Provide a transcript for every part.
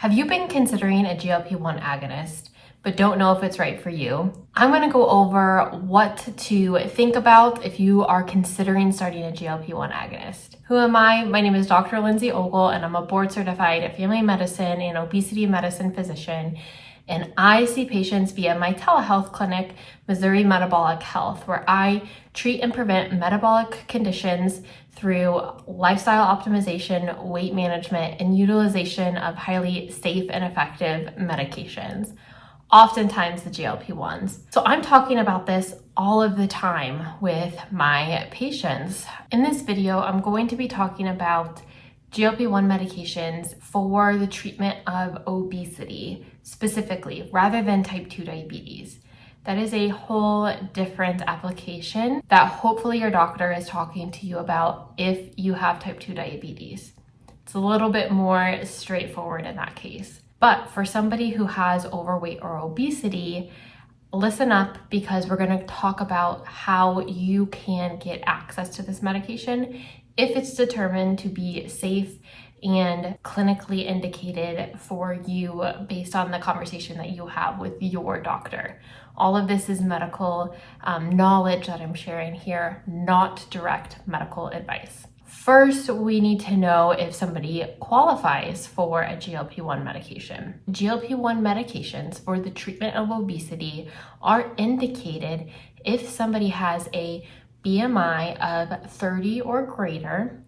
Have you been considering a GLP-1 agonist, but don't know if it's right for you? I'm going to go over what to think about if you are considering starting a GLP-1 agonist. Who am I? My name is Dr. Lindsay Ogle, and I'm a board-certified family medicine and obesity medicine physician. And I see patients via my telehealth clinic, Missouri Metabolic Health, where I treat and prevent metabolic conditions through lifestyle optimization, weight management, and utilization of highly safe and effective medications, oftentimes the GLP-1s. So I'm talking about this all of the time with my patients. In this video, I'm going to be talking about GLP-1 medications for the treatment of obesity specifically, rather than type 2 diabetes. That is a whole different application that hopefully your doctor is talking to you about if you have type 2 diabetes. It's a little bit more straightforward in that case. But for somebody who has overweight or obesity, listen up, because we're going to talk about how you can get access to this medication if it's determined to be safe and clinically indicated for you based on the conversation that you have with your doctor. All of this is medical knowledge that I'm sharing here, not direct medical advice. First, we need to know if somebody qualifies for a GLP-1 medication. GLP-1 medications for the treatment of obesity are indicated if somebody has a BMI of 30 or greater,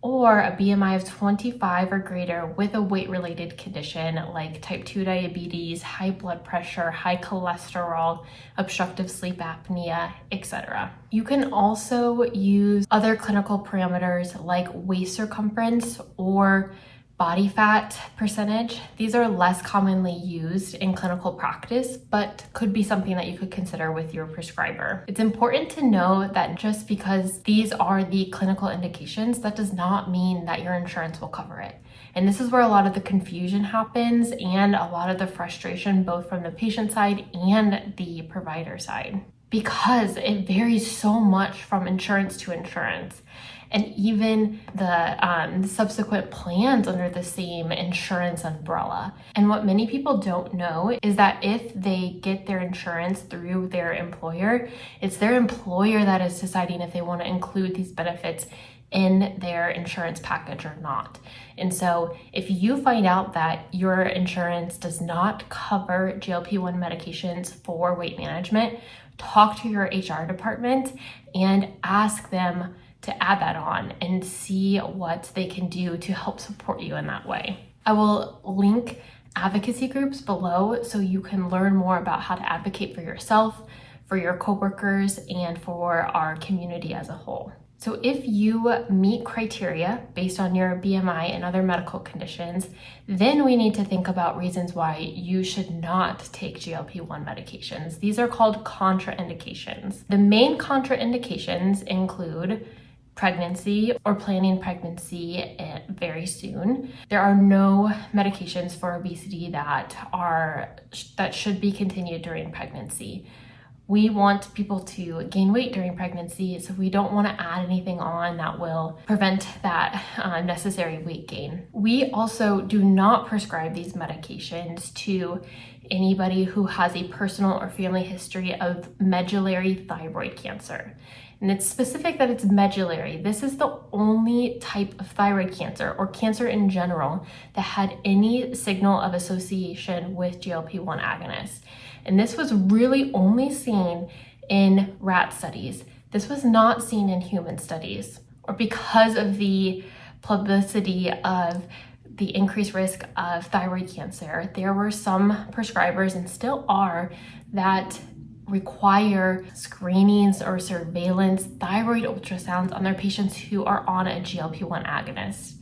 or a BMI of 25 or greater with a weight-related condition like type 2 diabetes, high blood pressure, high cholesterol, obstructive sleep apnea, etc. You can also use other clinical parameters like waist circumference or body fat percentage. These are less commonly used in clinical practice, but could be something that you could consider with your prescriber. It's important to know that just because these are the clinical indications, that does not mean that your insurance will cover it. And this is where a lot of the confusion happens and a lot of the frustration, both from the patient side and the provider side, because it varies so much from insurance to insurance. And even the subsequent plans under the same insurance umbrella. And what many people don't know is that if they get their insurance through their employer, it's their employer that is deciding if they want to include these benefits in their insurance package or not. And so if you find out that your insurance does not cover GLP-1 medications for weight management, talk to your HR department and ask them to add that on and see what they can do to help support you in that way. I will link advocacy groups below so you can learn more about how to advocate for yourself, for your coworkers, and for our community as a whole. So if you meet criteria based on your BMI and other medical conditions, then we need to think about reasons why you should not take GLP-1 medications. These are called contraindications. The main contraindications include pregnancy or planning pregnancy very soon. There are no medications for obesity that should be continued during pregnancy. We want people to gain weight during pregnancy, so we don't want to add anything on that will prevent that necessary weight gain. We also do not prescribe these medications to anybody who has a personal or family history of medullary thyroid cancer. And it's specific that it's medullary. This is the only type of thyroid cancer or cancer in general that had any signal of association with GLP-1 agonists. And this was really only seen in rat studies. This was not seen in human studies, or because of the publicity of the increased risk of thyroid cancer, there were some prescribers, and still are, that require screenings or surveillance thyroid ultrasounds on their patients who are on a GLP-1 agonist.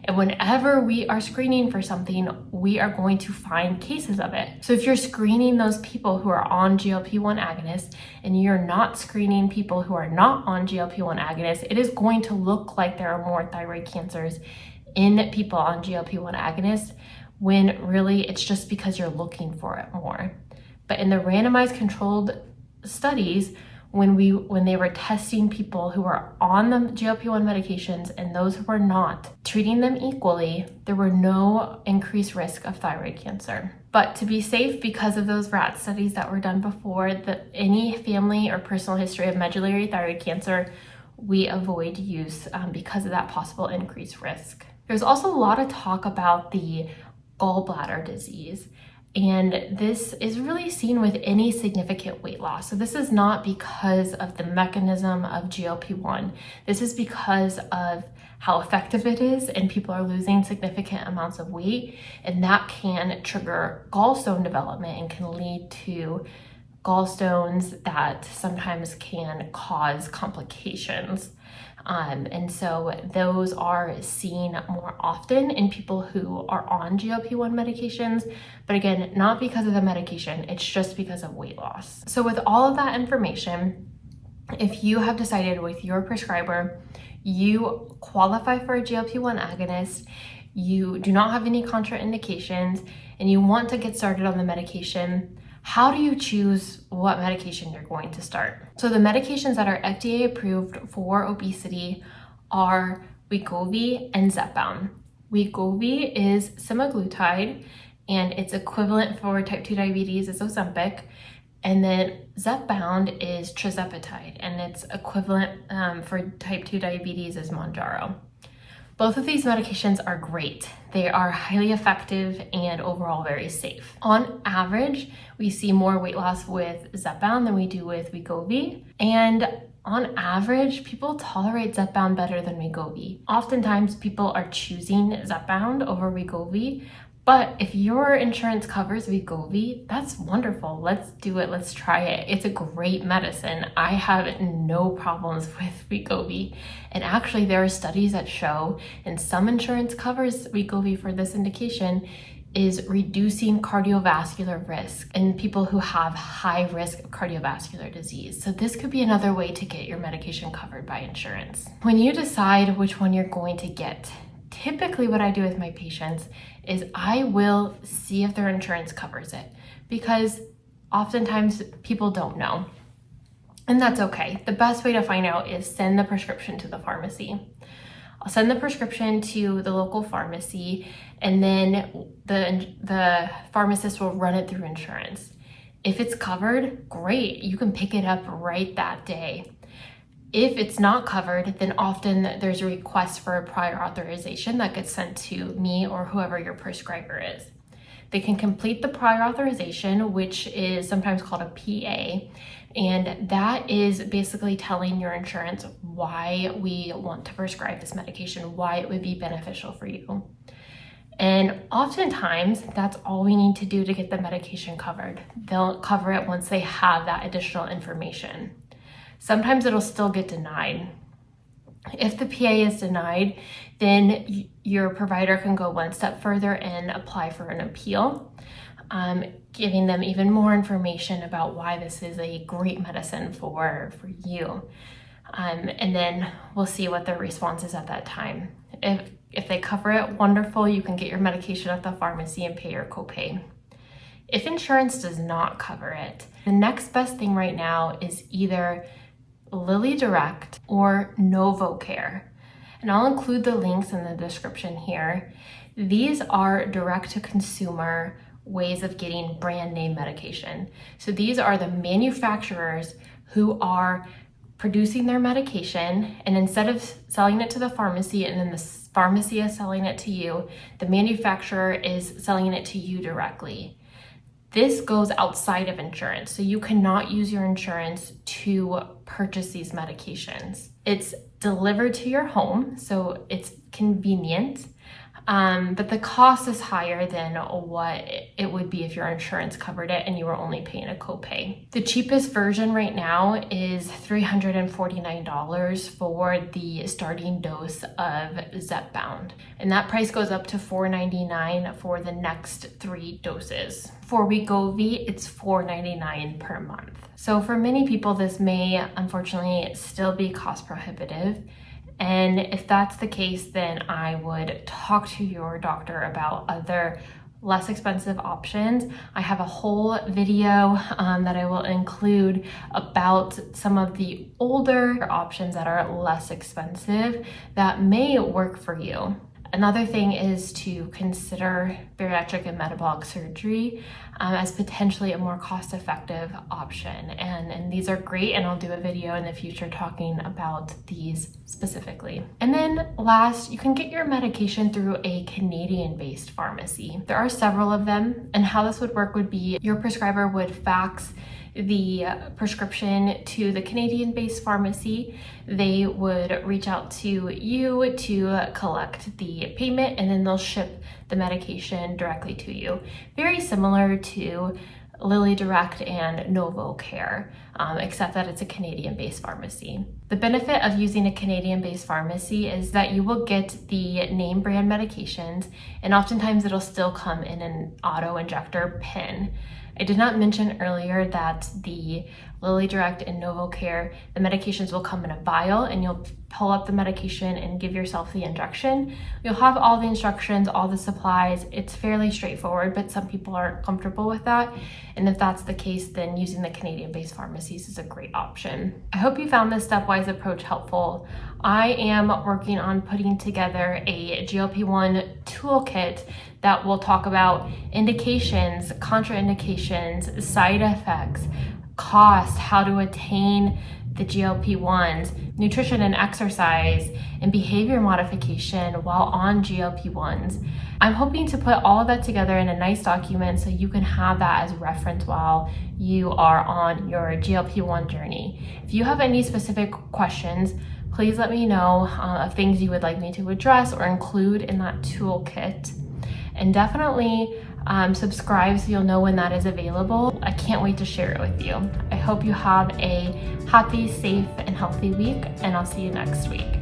And whenever we are screening for something, we are going to find cases of it. So if you're screening those people who are on GLP-1 agonists and you're not screening people who are not on GLP-1 agonists, it is going to look like there are more thyroid cancers in people on GLP-1 agonists, when really it's just because you're looking for it more. But in the randomized controlled studies, when they were testing people who were on the GLP-1 medications and those who were not, treating them equally, there were no increased risk of thyroid cancer. But to be safe, because of those rat studies that were done before, any family or personal history of medullary thyroid cancer, we avoid use because of that possible increased risk. There's also a lot of talk about the gallbladder disease. And this is really seen with any significant weight loss. So this is not because of the mechanism of GLP-1. This is because of how effective it is, and people are losing significant amounts of weight, and that can trigger gallstone development and can lead to gallstones that sometimes can cause complications. And so those are seen more often in people who are on GLP-1 medications, but again, not because of the medication, it's just because of weight loss. So with all of that information, if you have decided with your prescriber, you qualify for a GLP-1 agonist, you do not have any contraindications, and you want to get started on the medication, how do you choose what medication you're going to start? So the medications that are FDA approved for obesity are Wegovy and Zepbound. Wegovy is semaglutide, and its equivalent for type 2 diabetes is Ozempic. And then Zepbound is tirzepatide, and its equivalent for type 2 diabetes is Mounjaro. Both of these medications are great. They are highly effective and overall very safe. On average, we see more weight loss with Zepbound than we do with Wegovy. And on average, people tolerate Zepbound better than Wegovy. Oftentimes, people are choosing Zepbound over Wegovy. But if your insurance covers Wegovy, that's wonderful. Let's do it. Let's try it. It's a great medicine. I have no problems with Wegovy. And actually, there are studies that show, and some insurance covers Wegovy for this indication, is reducing cardiovascular risk in people who have high risk of cardiovascular disease. So this could be another way to get your medication covered by insurance. When you decide which one you're going to get, typically what I do with my patients is I will see if their insurance covers it, because oftentimes people don't know. And that's okay. The best way to find out is send the prescription to the pharmacy. I'll send the prescription to the local pharmacy, and then the pharmacist will run it through insurance. If it's covered, great. You can pick it up right that day. If it's not covered, then often there's a request for a prior authorization that gets sent to me or whoever your prescriber is. They can complete the prior authorization, which is sometimes called a PA, and that is basically telling your insurance why we want to prescribe this medication, why it would be beneficial for you. And oftentimes, that's all we need to do to get the medication covered. They'll cover it once they have that additional information. Sometimes it'll still get denied. If the PA is denied, then your provider can go one step further and apply for an appeal, giving them even more information about why this is a great medicine for you. And then we'll see what their response is at that time. If they cover it, wonderful, you can get your medication at the pharmacy and pay your copay. If insurance does not cover it, the next best thing right now is either Lilly Direct or NovoCare. And I'll include the links in the description here. These are direct-to-consumer ways of getting brand name medication. So these are the manufacturers who are producing their medication, and instead of selling it to the pharmacy and then the pharmacy is selling it to you, the manufacturer is selling it to you directly. This goes outside of insurance, so you cannot use your insurance to purchase these medications. It's delivered to your home, so it's convenient, but the cost is higher than what it would be if your insurance covered it and you were only paying a copay. The cheapest version right now is $349 for the starting dose of Zepbound, and that price goes up to $499 for the next 3 doses. For Wegovy, it's $499 per month. So for many people, this may unfortunately still be cost prohibitive. And if that's the case, then I would talk to your doctor about other less expensive options. I have a whole video that I will include about some of the older options that are less expensive that may work for you. Another thing is to consider bariatric and metabolic surgery as potentially a more cost-effective option. And these are great, and I'll do a video in the future talking about these specifically. And then last, you can get your medication through a Canadian-based pharmacy. There are several of them, and how this would work would be your prescriber would fax the prescription to the Canadian-based pharmacy. They would reach out to you to collect the payment, and then they'll ship the medication directly to you. Very similar to LillyDirect and NovoCare, except that it's a Canadian-based pharmacy. The benefit of using a Canadian-based pharmacy is that you will get the name brand medications, and oftentimes it'll still come in an auto-injector pen. I did not mention earlier that the LillyDirect and NovoCare, the medications will come in a vial, and you'll pull up the medication and give yourself the injection. You'll have all the instructions, all the supplies. It's fairly straightforward, but some people aren't comfortable with that. And if that's the case, then using the Canadian-based pharmacies is a great option. I hope you found this stepwise approach helpful. I am working on putting together a GLP-1 toolkit that will talk about indications, contraindications, side effects, cost, how to attain the GLP-1s, nutrition and exercise, and behavior modification while on GLP-1s. I'm hoping to put all of that together in a nice document so you can have that as reference while you are on your GLP-1 journey. If you have any specific questions, please let me know of things you would like me to address or include in that toolkit. And definitely subscribe so you'll know when that is available. I can't wait to share it with you. I hope you have a happy, safe, and healthy week, and I'll see you next week.